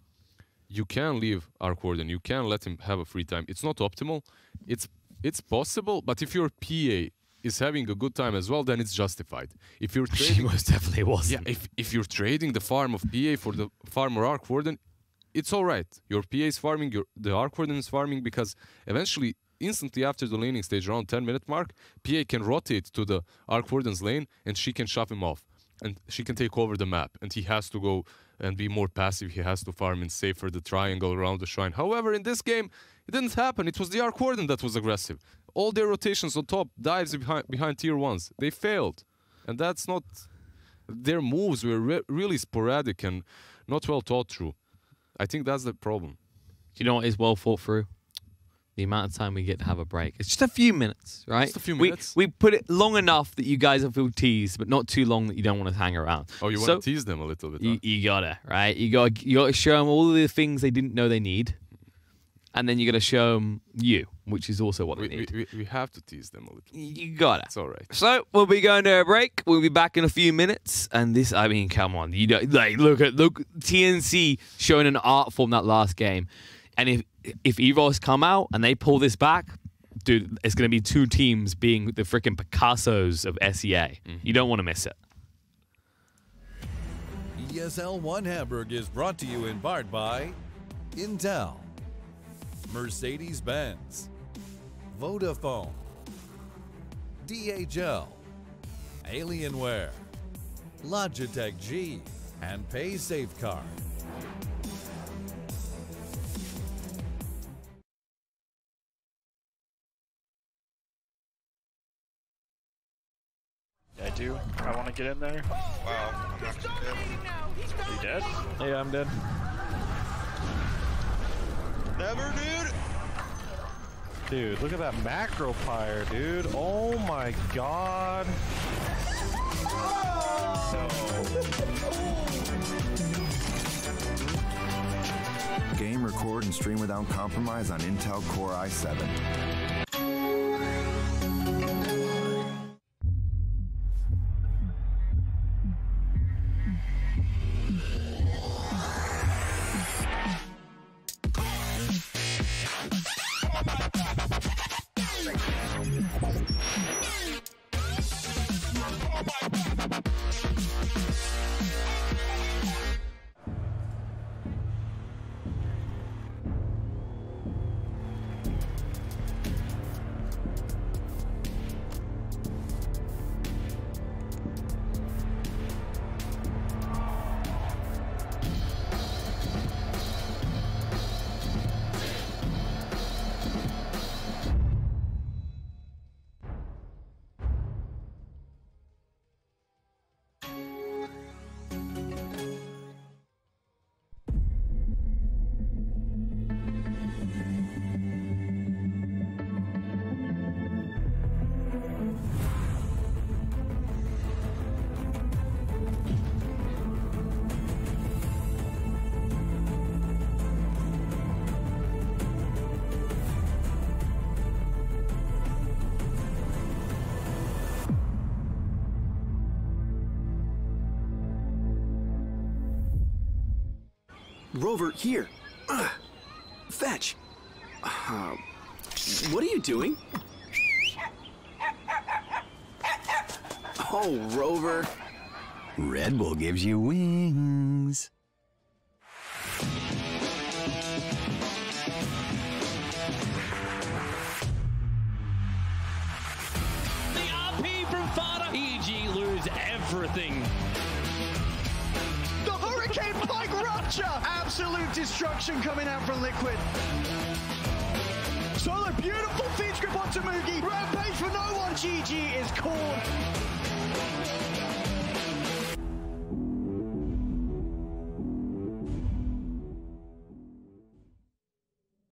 you can leave Arc Warden, you can let him have a free time. It's not optimal, it's possible, but if your PA is having a good time as well, then it's justified. If you're trading... She most definitely wasn't. Yeah, if you're trading the farm of PA for the farm or Arc Warden, it's alright. Your PA is farming, the Arc Warden is farming, because eventually, instantly after the laning stage, around 10-minute mark, PA can rotate to the Arc Warden's lane, and she can shove him off. And she can take over the map, and he has to go and be more passive. He has to farm and safer the triangle around the shrine. However, in this game, it didn't happen. It was the Arc Warden that was aggressive. All their rotations on top, dives behind tier 1s. They failed. And that's not... Their moves were really sporadic and not well thought through. I think that's the problem. Do you know what is well thought through? The amount of time we get to have a break. It's just a few minutes, right? Just a few minutes. We put it long enough that you guys will feel teased, but not too long that you don't want to hang around. Oh, you want to tease them a little bit, huh? You gotta, right? You gotta show them all the things they didn't know they need. And then you gotta show them you, which is also what they need. We have to tease them a little. You gotta. It's all right. So, we'll be going to a break. We'll be back in a few minutes. And this, I mean, come on. You don't, like, look TNC showing an art form that last game. And if EVOS come out and they pull this back, dude, it's going to be two teams being the freaking Picassos of SEA. You don't want to miss it. ESL One Hamburg is brought to you in part by Intel, Mercedes-Benz, Vodafone, DHL, Alienware, Logitech G, and PaySafeCard. do. I want to get in there. Wow, I'm actually dead. Are you dead? Yeah, I'm dead. Never, dude! Dude, look at that macro pyre, dude. Oh my god. Game, record, and stream without compromise on Intel Core i7. Rover, here. Fetch. What are you doing? Oh, Rover. Red Bull gives you wings. The RP from Fada. EG lose everything. The Hurricane Pike Rupture! Absolute destruction coming out from Liquid. Solo, beautiful feed script onto Mugi. Rampage for no one. GG is called.